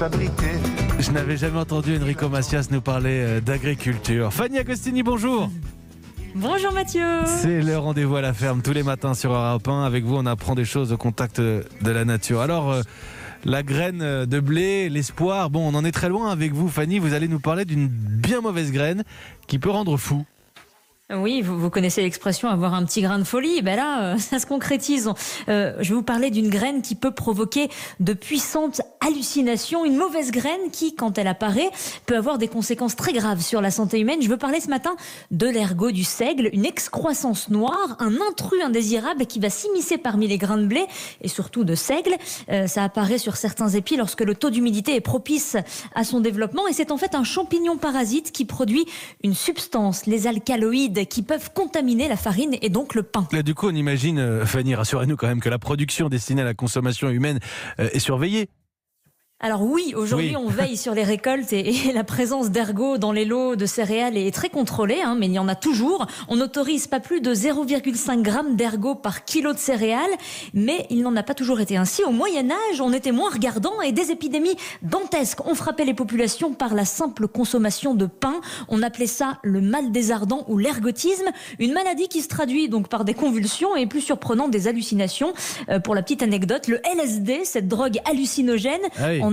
s'abriter. Je n'avais jamais entendu Enrico Macias nous parler d'agriculture. Fanny Agostini, bonjour. Bonjour Mathieu. C'est le rendez-vous à la ferme tous les matins sur Europe 1. Avec vous, on apprend des choses au contact de la nature. Alors, la graine de blé, l'espoir, bon, on en est très loin avec vous, Fanny. Vous allez nous parler d'une bien mauvaise graine qui peut rendre fou. Oui, vous connaissez l'expression avoir un petit grain de folie. Ben là, ça se concrétise. Je vais vous parler d'une graine qui peut provoquer de puissantes hallucinations. Une mauvaise graine qui, quand elle apparaît, peut avoir des conséquences très graves sur la santé humaine. Je veux parler ce matin de l'ergot du seigle, une excroissance noire, un intrus indésirable qui va s'immiscer parmi les grains de blé et surtout de seigle. Ça apparaît sur certains épis lorsque le taux d'humidité est propice à son développement. Et c'est en fait un champignon parasite qui produit une substance, les alcaloïdes, qui peuvent contaminer la farine et donc le pain. Là, du coup, on imagine, Fanny, rassurez-nous quand même que la production destinée à la consommation humaine est surveillée. Alors oui, aujourd'hui on veille sur les récoltes et la présence d'ergot dans les lots de céréales est très contrôlée, mais il y en a toujours. On n'autorise pas plus de 0,5 g d'ergot par kilo de céréales, mais il n'en a pas toujours été ainsi. Au Moyen-Âge, on était moins regardant et des épidémies dantesques ont frappé les populations par la simple consommation de pain. On appelait ça le mal des ardents ou l'ergotisme, une maladie qui se traduit donc par des convulsions et plus surprenant des hallucinations. Pour la petite anecdote, le LSD, cette drogue hallucinogène,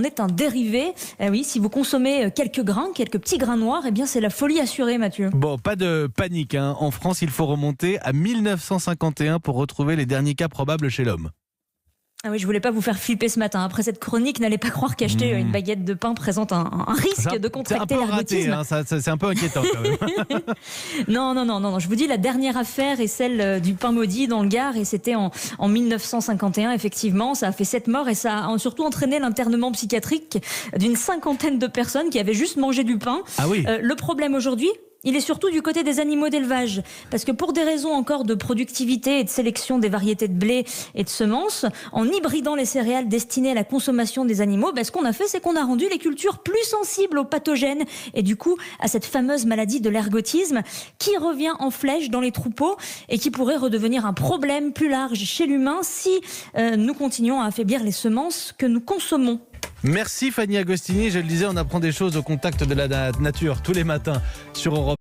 en est un dérivé. Oui, si vous consommez quelques petits grains noirs, eh bien c'est la folie assurée, Mathieu. Bon, pas de panique. En France, il faut remonter à 1951 pour retrouver les derniers cas probables chez l'homme. Ah oui, je voulais pas vous faire flipper ce matin. Après cette chronique, n'allez pas croire qu'acheter une baguette de pain présente un risque de contracter l'ergotisme. C'est un peu inquiétant quand même. Non. Je vous dis, la dernière affaire est celle du pain maudit dans le Gard et c'était en 1951, effectivement. Ça a fait 7 morts et ça a surtout entraîné l'internement psychiatrique d'une 50aine de personnes qui avaient juste mangé du pain. Ah oui. Le problème aujourd'hui, il est surtout du côté des animaux d'élevage. Parce que pour des raisons encore de productivité et de sélection des variétés de blé et de semences, en hybridant les céréales destinées à la consommation des animaux, ce qu'on a fait, c'est qu'on a rendu les cultures plus sensibles aux pathogènes et du coup à cette fameuse maladie de l'ergotisme qui revient en flèche dans les troupeaux et qui pourrait redevenir un problème plus large chez l'humain si nous continuons à affaiblir les semences que nous consommons. Merci Fanny Agostini, je le disais, on apprend des choses au contact de la nature tous les matins sur Europe.